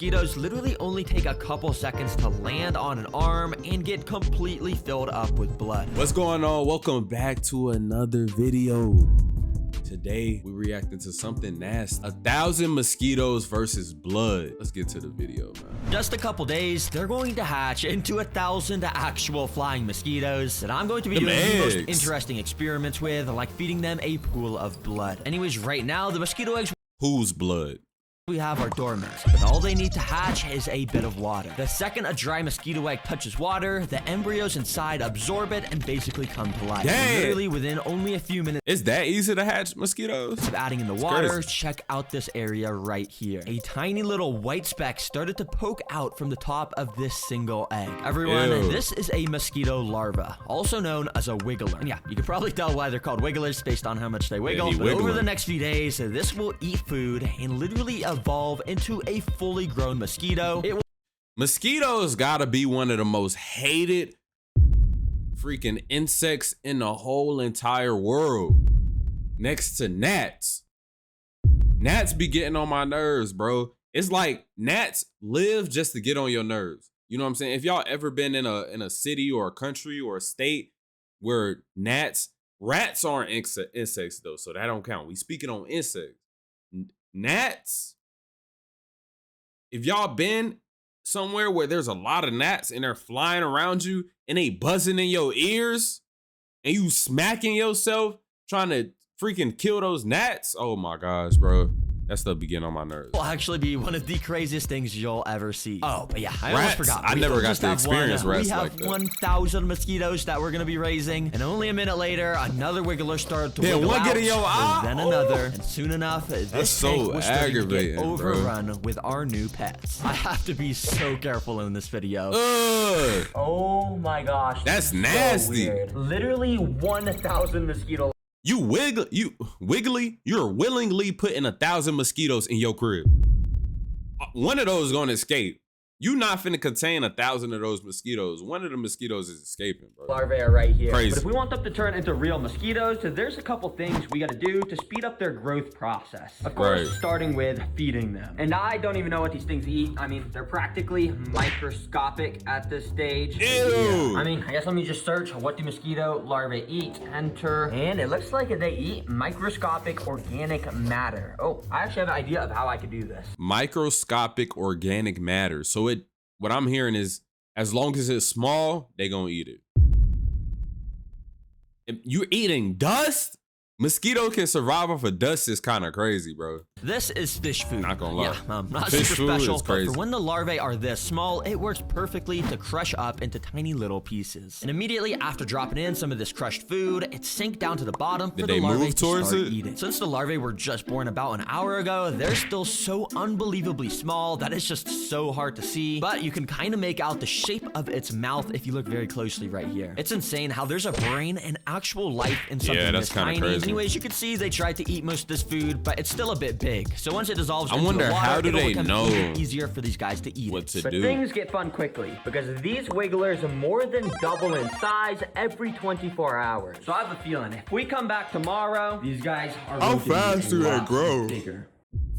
Mosquitos literally only take a couple seconds to land on an arm and get completely filled up with blood. What's going on? Welcome back to another video. Today we're reacting to something nasty. 1,000 mosquitoes versus blood. Let's get to the video, man. Just a couple days, they're going to hatch into 1,000 actual flying mosquitoes that I'm going to be doing the most interesting experiments with, like feeding them a pool of blood. Anyways, right now the mosquito eggs Whose blood? we have are dormant, but all they need to hatch is a bit of water. The second a dry mosquito egg touches water, the embryos inside absorb it and basically come to life. Literally within only a few minutes. It's that easy to hatch mosquitoes? Of adding in the water, check out this area right here. A tiny little white speck started to poke out from the top of this single egg. Everyone, this is a mosquito larva, also known as a wiggler. And yeah, you can probably tell why they're called wigglers based on how much they wiggle. But over the next few days, this will eat food and literally evolve into a fully grown mosquito. Mosquitoes gotta be one of the most hated freaking insects in the whole entire world. Next to gnats. Gnats be getting on my nerves, bro. It's like gnats live just to get on your nerves. You know what I'm saying? If y'all ever been in a city or a country or a state where rats aren't insects though, so that don't count. We speaking on insects. Gnats, if y'all been somewhere where there's a lot of gnats and they're flying around you and they buzzing in your ears and you smacking yourself trying to freaking kill those gnats, oh my gosh, bro. That stuff be getting on my nerves. Will actually be one of the craziest things you'll ever see. Oh, but yeah, I almost forgot. I never got to experience rats like that. We have 1,000 mosquitoes that we're gonna be raising, and only a minute later, another wiggler started to wiggle out, get in your eye. then another, and soon enough, this tank was starting to get overrun with our new pets. I have to be so careful in this video. Oh my gosh, that's nasty. So literally 1,000 mosquito. You're willingly putting 1,000 mosquitoes in your crib. One of those is gonna escape. You not finna contain 1,000 of those mosquitoes. One of the mosquitoes is escaping, bro. Larvae are right here. Crazy. But if we want them to turn into real mosquitoes, there's a couple things we gotta do to speed up their growth process. Of course, starting with feeding them. And I don't even know what these things eat. I mean, they're practically microscopic at this stage. Ew. Yeah. I mean, I guess let me just search, what do mosquito larvae eat? Enter. And it looks like they eat microscopic organic matter. Oh, I actually have an idea of how I could do this. Microscopic organic matter. So what I'm hearing is, as long as it's small, they gonna eat it. If you're eating dust? Mosquito can survive off of dust is kind of crazy, bro. This is fish food. Not gonna lie. Yeah, not fish super special, is but crazy. for when the larvae are this small, it works perfectly to crush up into tiny little pieces. And immediately after dropping in some of this crushed food, it sank down to the bottom for the larvae to start eating. Since the larvae were just born about an hour ago, they're still so unbelievably small that it's just so hard to see, but you can kind of make out the shape of its mouth if you look very closely right here. It's insane how there's a brain and actual life in something this tiny. Crazy. Anyways, you can see they tried to eat most of this food, but it's still a bit big. So once it dissolves into the water, how do they know even easier for these guys to eat what to but do? Things get fun quickly because these wigglers more than double in size every 24 hours. So I have a feeling if we come back tomorrow, these guys are going to be a lot bigger.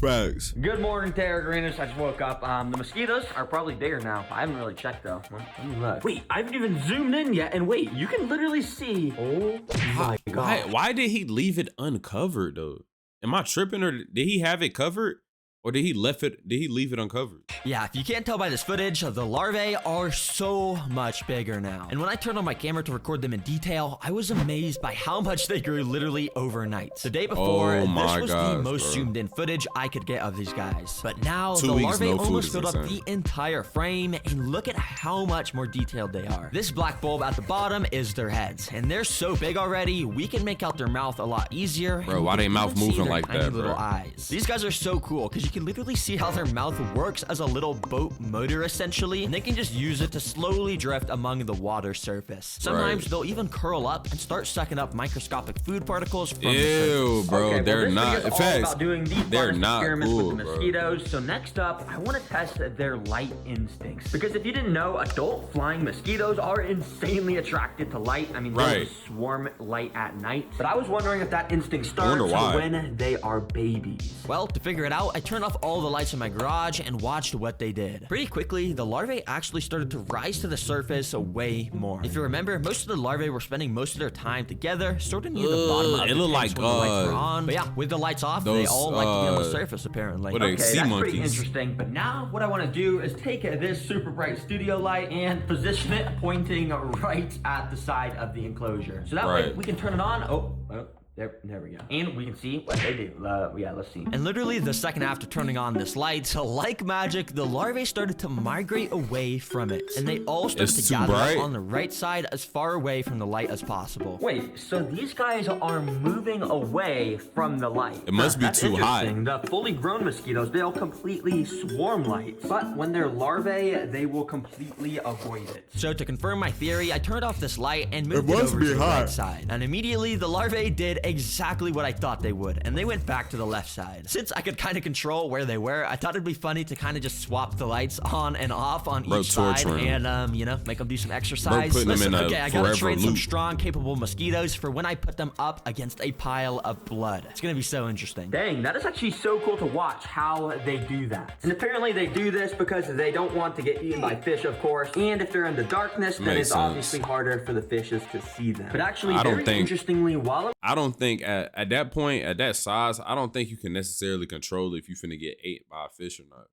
Facts. Good morning, Terra Greeners. I just woke up. The mosquitoes are probably bigger now. I haven't really checked though. Let me look. Wait, I haven't even zoomed in yet. And wait, you can literally see. Oh my god. Why did he leave it uncovered though? Am I tripping, or did he have it covered? Or did he leave it uncovered? Yeah, if you can't tell by this footage, the larvae are so much bigger now. And when I turned on my camera to record them in detail, I was amazed by how much they grew literally overnight. The day before, this was the most zoomed in footage I could get of these guys. But now, the larvae almost filled up the entire frame, and look at how much more detailed they are. This black bulb at the bottom is their heads, and they're so big already, we can make out their mouth a lot easier. Bro, why they mouth moving like that, bro? Little eyes. These guys are so cool, because you can literally see how their mouth works as a little boat motor essentially, and they can just use it to slowly drift among the water surface. Sometimes they'll even curl up and start sucking up microscopic food particles from the surface. Bro, okay, they're not. In fact, about doing the they're not experiments cool, with the mosquitoes. So next up, I want to test their light instincts, because if you didn't know, adult flying mosquitoes are insanely attracted to light. I mean, they swarm light at night. But I was wondering if that instinct starts when they are babies. Well, to figure it out, I turned turned off all the lights in my garage and watched what they did. Pretty quickly, the larvae actually started to rise to the surface way more. If you remember, most of the larvae were spending most of their time together, sort of near the bottom of the tanks when the lights were on. But yeah, with the lights off, they all like to be on the surface, apparently. Okay, that's pretty interesting. But now what I want to do is take this super bright studio light and position it pointing right at the side of the enclosure. So that way we can turn it on. Oh. There we go. And we can see what they do. Yeah, let's see. And literally the second after turning on this light, like magic, the larvae started to migrate away from it. And they all started to gather up on the right side as far away from the light as possible. Wait, so these guys are moving away from the light. It must be too hot. The fully grown mosquitoes, they'll completely swarm lights. But when they're larvae, they will completely avoid it. So to confirm my theory, I turned off this light and moved it over to the right side. And immediately the larvae did exactly what I thought they would, and they went back to the left side. Since I could kind of control where they were, I thought it'd be funny to kind of just swap the lights on and off on each side and, you know, make them do some exercise. Listen, okay, I gotta train some strong, capable mosquitoes for when I put them up against a pile of blood. It's gonna be so interesting. Dang, that is actually so cool to watch how they do that. And apparently they do this because they don't want to get eaten by fish, of course, and if they're in the darkness, then it's obviously harder for the fishes to see them. But actually, very interestingly, I don't think at that point, at that size, I don't think you can necessarily control if you finna get ate by a fish or not.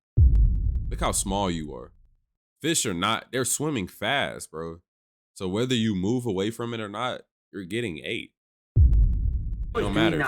Look how small you are. Fish are not, they're swimming fast, bro. So whether you move away from it or not, you're getting ate. It don't matter.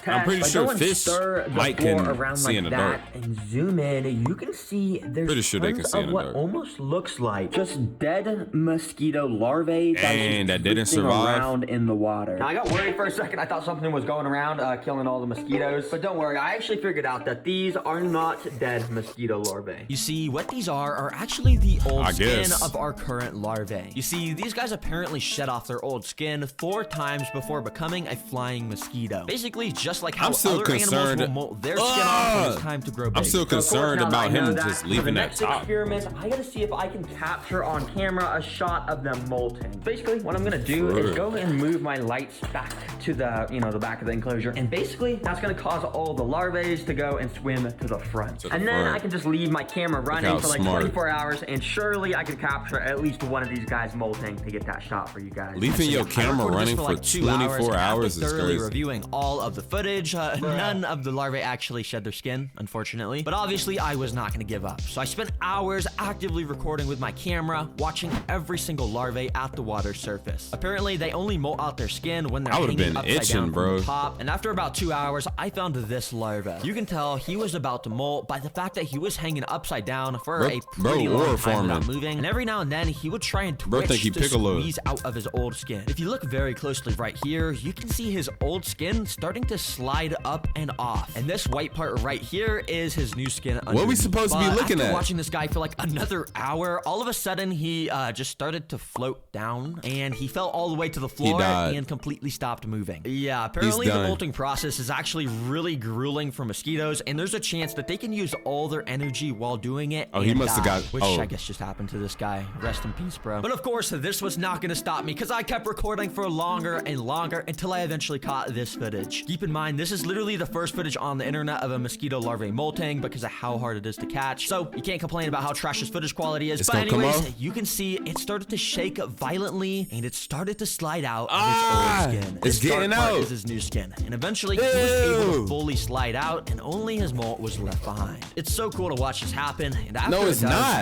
I'm pretty sure fish might can see in the dark. And zoom in, you can see there's tons of what almost looks like just dead mosquito larvae that didn't survive around in the water. Now I got worried for a second. I thought something was going around killing all the mosquitoes, but don't worry. I actually figured out that these are not dead mosquito larvae. You see, what these are actually the old skin of our current larvae. You see, these guys apparently shed off their old skin 4 times before becoming a flying mosquito. Basically, just like how other animals will molt their skin off when it's time to grow big. I'm still concerned about him just leaving that top. Experiment, I gotta see if I can capture on camera a shot of them molting. Basically, what I'm gonna do is go and move my lights back to the, you know, the back of the enclosure, and basically that's gonna cause all the larvae to go and swim to the front. And then I can just leave my camera running for like 24 hours, and surely I can capture at least one of these guys molting to get that shot for you guys. Leaving your camera running for 24 hours is crazy. Reviewing all of the footage, none of the larvae actually shed their skin, unfortunately. But obviously, I was not going to give up. So I spent hours actively recording with my camera, watching every single larvae at the water surface. Apparently, they only molt out their skin when they're hanging upside down from the top. And after about 2 hours, I found this larva. You can tell he was about to molt by the fact that he was hanging upside down for a pretty long time without moving. And every now and then, he would try and twitch to squeeze out of his old skin. If you look very closely right here, you can see his old skin starting to slide up and off. And this white part right here is his new skin underneath. What are we supposed to be looking at? Watching this guy for like another hour, all of a sudden he just started to float down and he fell all the way to the floor and completely stopped moving. Yeah, apparently the molting process is actually really grueling for mosquitoes, and there's a chance that they can use all their energy while doing it. Oh, he must have got, which I guess just happened to this guy. Rest in peace, bro. But of course, this was not going to stop me because I kept recording for longer and longer until I eventually caught this footage. Keep in mind, this is literally the first footage on the internet of a mosquito larvae molting because of how hard it is to catch. So you can't complain about how trash this footage quality is. But anyways, you can see it started to shake violently and it started to slide out of its old skin. It's getting out. Is his new skin. And eventually he was able to fully slide out and only his molt was left behind. It's so cool to watch this happen. And after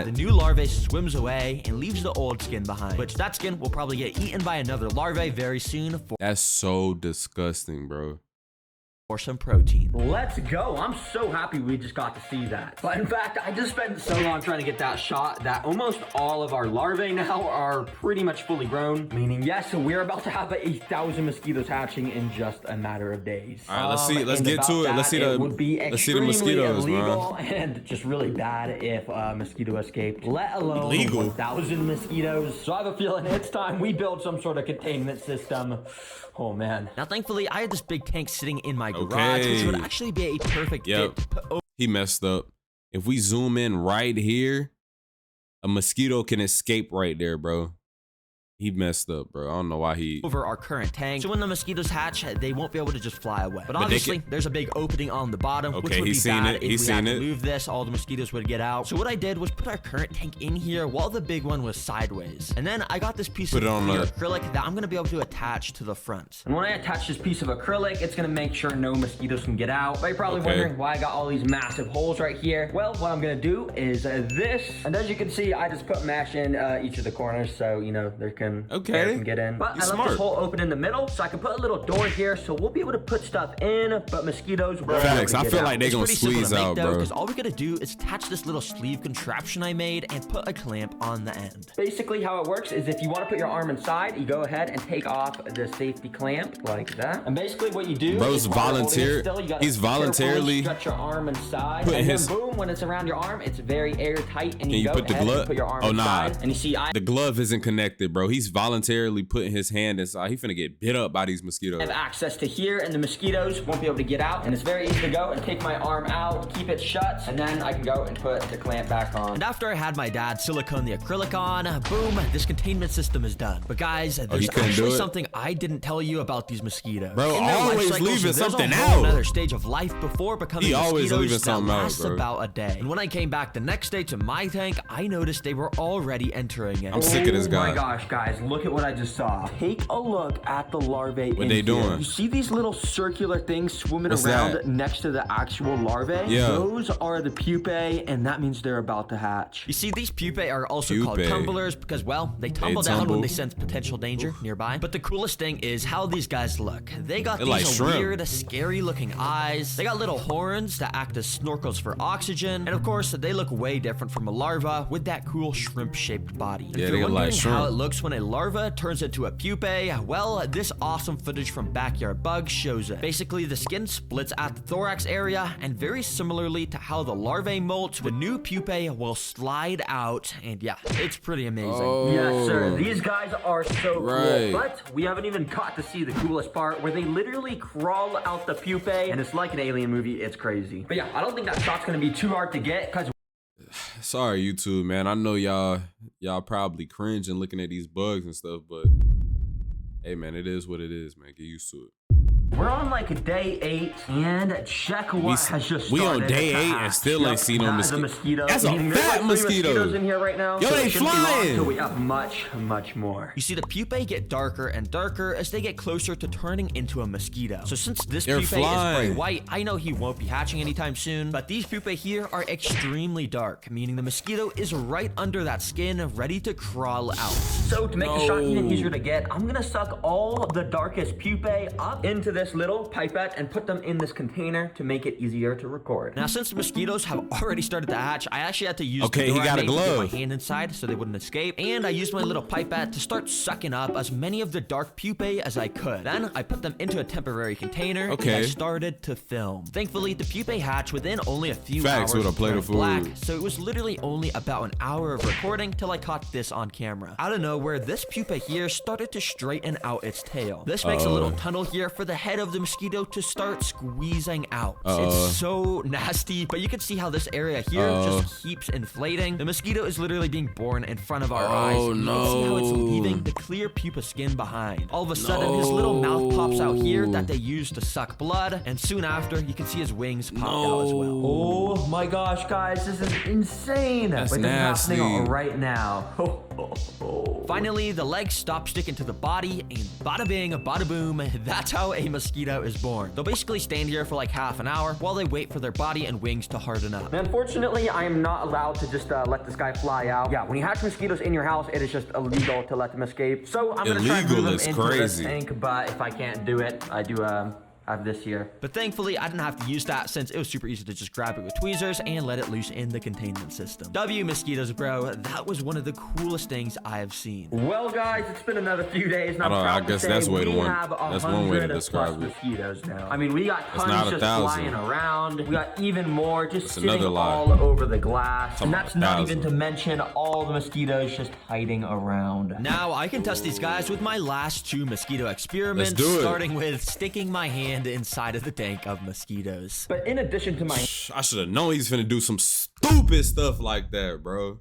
the new larvae swims away and leaves the old skin behind, which that skin will probably get eaten by another larvae very soon. That's so disgusting, bro. For some protein. Let's go. I'm so happy we just got to see that. But in fact, I just spent so long trying to get that shot that almost all of our larvae now are pretty much fully grown. Meaning, yes, we're about to have 1,000 mosquitoes hatching in just a matter of days. All right, let's see. Let's get to it. Let's see the mosquitoes, illegal and just really bad if a mosquito escaped, let alone 1,000 mosquitoes. So I have a feeling it's time we build some sort of containment system. Oh man. Now, thankfully, I had this big tank sitting in my garage, which would actually be a perfect fit to put over. He messed up. If we zoom in right here, a mosquito can escape right there, bro. He messed up, bro. I don't know why he... over our current tank. So when the mosquitoes hatch, they won't be able to just fly away. But obviously, there's a big opening on the bottom, which would be bad if we had to move this. All the mosquitoes would get out. So what I did was put our current tank in here while the big one was sideways. And then I got this piece of acrylic that I'm going to be able to attach to the front. And when I attach this piece of acrylic, it's going to make sure no mosquitoes can get out. But you're probably wondering why I got all these massive holes right here. Well, what I'm going to do is this. And as you can see, I just put mesh in each of the corners so, you know, air can get in. But I left this hole open in the middle so I can put a little door here so we'll be able to put stuff in, but mosquitoes will Facts. I feel like they're going to squeeze out, bro. Because all we got to do is attach this little sleeve contraption I made and put a clamp on the end. Basically how it works is if you want to put your arm inside, you go ahead and take off the safety clamp like that. And basically what you do is he's voluntarily stretch your arm inside, and then boom, when it's around your arm, it's very airtight, and you go put the ahead glove and put your arm inside. And you see the glove isn't connected, bro. He's voluntarily putting his hand inside. He finna get bit up by these mosquitoes. I have access to here, and the mosquitoes won't be able to get out, and it's very easy to go and take my arm out, keep it shut, and then I can go and put the clamp back on. And after I had my dad silicone the acrylic on, boom, this containment system is done. But guys, there's actually something I didn't tell you about these mosquitoes. Bro, always leaving something out. Another stage of life before becoming mosquitoes that lasts about a day. And when I came back the next day to my tank, I noticed they were already entering it. I'm sick of this guy. Oh my gosh, guys, look at what I just saw. Take a look at the larvae. What they doing? You see these little circular things swimming around next to the actual larvae? Yeah. Those are the pupae, and that means they're about to hatch. You see, these pupae are also called tumblers because, well, they tumble down when they sense potential danger nearby. But the coolest thing is how these guys look. They got these weird, scary-looking eyes. They got little horns that act as snorkels for oxygen. And of course, they look way different from a larva with that cool shrimp-shaped body. And if you're wondering how it looks when a larva turns into a pupae, well, this awesome footage from Backyard Bugs shows it. Basically, the skin splits at the thorax area, and very similarly to how the larvae molt, the new pupae will slide out, and yeah, it's pretty amazing. Yes, sir. These guys are so cool, but we haven't even got to see the coolest part where they literally crawl out the pupae, and it's like an alien movie. It's crazy. But yeah, I don't think that shot's gonna be too hard to get because sorry, YouTube, man. I know y'all probably cringing looking at these bugs and stuff, but hey, man, it is what it is, man. Get used to it. We're on like day 8, and check what has just started. We on day 8 and still ain't seen no mosquitoes. That's a fat mosquito in here right now. Yo, they flying. We have much more. You see, the pupae get darker and darker as they get closer to turning into a mosquito. So since this pupae is very white, I know he won't be hatching anytime soon. But these pupae here are extremely dark, meaning the mosquito is right under that skin, ready to crawl out. So to make the shot even easier to get, I'm gonna suck all the darkest pupae up into this little pipette and put them in this container to make it easier to record. Now, since the mosquitoes have already started to hatch, I actually had to use the door I made to get my hand inside so they wouldn't escape, and I used my little pipette to start sucking up as many of the dark pupae as I could. Then I put them into a temporary container and I started to film. Thankfully, the pupae hatched within only a few hours with a plate of food. Black, so it was literally only about an hour of recording till I caught this on camera. Out of nowhere, this pupa here started to straighten out its tail. This makes a little tunnel here for the head of the mosquito to start squeezing out. It's so nasty, but you can see how this area here just keeps inflating. The mosquito is literally being born in front of our eyes. You can see how it's leaving the clear pupa skin behind. All of a sudden, his little mouth pops out here that they use to suck blood, and soon after, you can see his wings pop out as well. Oh my gosh, guys, this is insane. That's nasty. Happening right now. Finally, the legs stop sticking to the body, and bada bing, bada boom, that's how a mosquito is born. They'll basically stand here for like half an hour while they wait for their body and wings to harden up. Unfortunately, I am not allowed to just let this guy fly out. Yeah, when you hatch mosquitoes in your house, it is just illegal to let them escape. So I'm gonna try to move them into this tank, but if I can't do it, I do have this here. But thankfully, I didn't have to use that since it was super easy to just grab it with tweezers and let it loose in the containment system. W mosquitoes, bro. That was one of the coolest things I have seen. Well, guys, it's been another few days. And I guess that's one way to describe it. Mosquitoes now. I mean, we got tons just flying around. We got even more just sitting all over the glass. And that's not even to mention all the mosquitoes just hiding around. Now, I can test these guys with my last 2 mosquito experiments, starting with sticking my hand inside of the tank of mosquitoes. But in addition to my... I should have known he's finna do some stupid stuff like that, bro.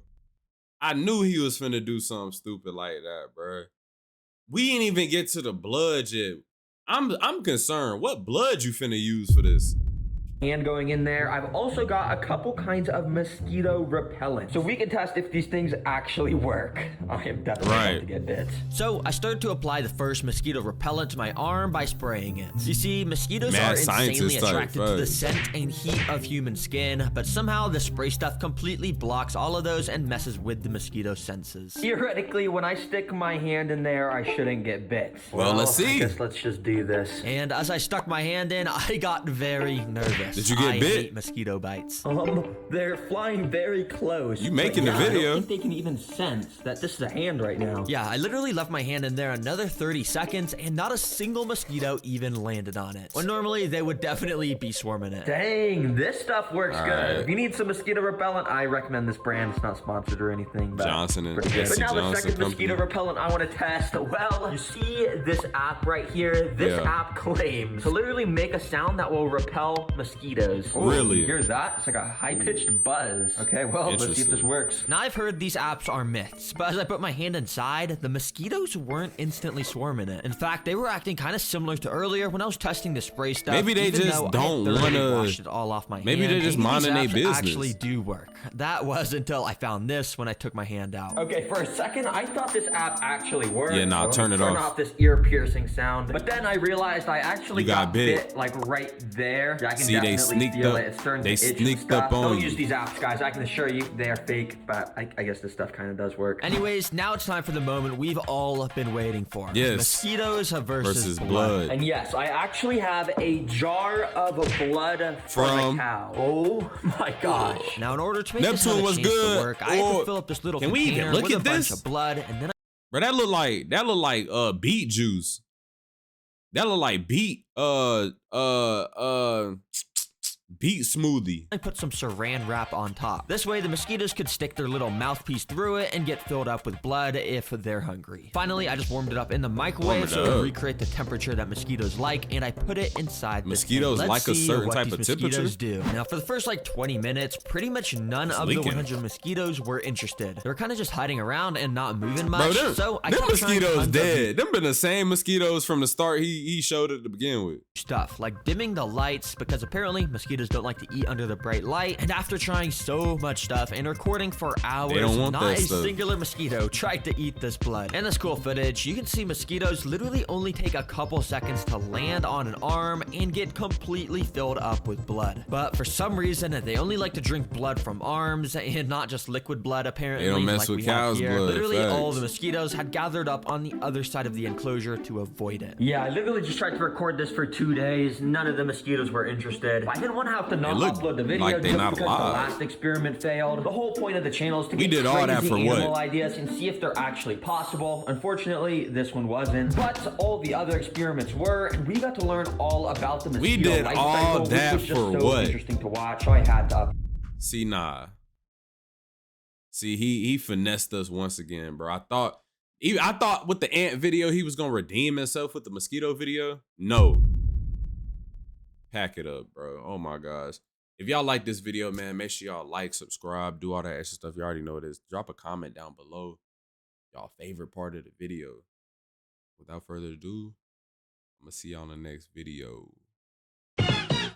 I knew he was finna do something stupid like that, bro. We ain't even get to the blood yet. I'm concerned. What blood you finna use for this? And going in there, I've also got a couple kinds of mosquito repellent, so we can test if these things actually work. I am definitely about to get bit. So I started to apply the first mosquito repellent to my arm by spraying it. You see, mosquitoes are insanely attracted to the scent and heat of human skin, but somehow the spray stuff completely blocks all of those and messes with the mosquito senses. Theoretically, when I stick my hand in there, I shouldn't get bit. Well, let's see. I guess let's just do this. And as I stuck my hand in, I got very nervous. Did you get bit? I hate mosquito bites. They're flying very close. You making the video? I don't think they can even sense that this is a hand right now. Yeah, I literally left my hand in there another 30 seconds and not a single mosquito even landed on it. When normally they would definitely be swarming it. Dang, this stuff works good. If you need some mosquito repellent, I recommend this brand. It's not sponsored or anything, but Johnson and but now the second mosquito repellent I want to test. Well, you see this app right here? This app claims to literally make a sound that will repel mosquitoes. Really? You hear that? It's like a high-pitched buzz. Okay, well, let's see if this works. Now, I've heard these apps are myths, but as I put my hand inside, the mosquitoes weren't instantly swarming it. In fact, they were acting kind of similar to earlier when I was testing the spray stuff. Maybe they just don't want to wash it all off my hand. Maybe they're just minding their business. Actually do work. That was until I found this when I took my hand out. Okay, for a second, I thought this app actually worked. Yeah, nah, turn it off. Turn off this ear-piercing sound. But then I realized I actually got bit like right there. Yeah, I can definitely feel it. It's starting to itch and stuff. Don't use these apps, guys. I can assure you they are fake, but I guess this stuff kind of does work. Anyways, now it's time for the moment we've all been waiting for. Yes. Mosquitoes versus blood. And yes, I actually have a jar of blood from a cow. Oh my gosh. Now, in order to make this have a chance to work, I have to fill up this little container with a bunch of blood, and then bro, that look like beet juice. That look like beet beet smoothie. I put some saran wrap on top. This way the mosquitoes could stick their little mouthpiece through it and get filled up with blood if they're hungry. Finally, I just warmed it up in the microwave so to recreate the temperature that mosquitoes like, and I put it inside. Mosquitoes like a certain type of temperature. Now, for the first like 20 minutes, pretty much none of the 100 mosquitoes were interested. They were kind of just hiding around and not moving much. Bro, so I kept mosquitoes dead. Them been the same mosquitoes from the start he showed it to begin with. Stuff like dimming the lights because apparently mosquitoes don't like to eat under the bright light, and after trying so much stuff and recording for hours, not a singular mosquito tried to eat this blood. In this cool footage, you can see mosquitoes literally only take a couple seconds to land on an arm and get completely filled up with blood. But for some reason, they only like to drink blood from arms and not just liquid blood, apparently. They don't mess with cow's blood. Literally all the mosquitoes had gathered up on the other side of the enclosure to avoid it. Yeah, I literally just tried to record this for 2 days. None of the mosquitoes were interested. I didn't want to have to not upload the video just because the last experiment failed. The whole point of the channel is to get crazy animal ideas and see if they're actually possible. Unfortunately, this one wasn't, but all the other experiments were, and we got to learn all about the mosquito life cycle. We did all that for what? Interesting to watch, so I had to. See, nah. See, he finessed us once again, bro. I thought with the ant video he was gonna redeem himself with the mosquito video. No. Pack it up, bro. Oh my gosh. If y'all like this video, man, make sure y'all like, subscribe, do all that extra stuff. You already know this. Drop a comment down below. Y'all favorite part of the video. Without further ado, I'm gonna see y'all in the next video.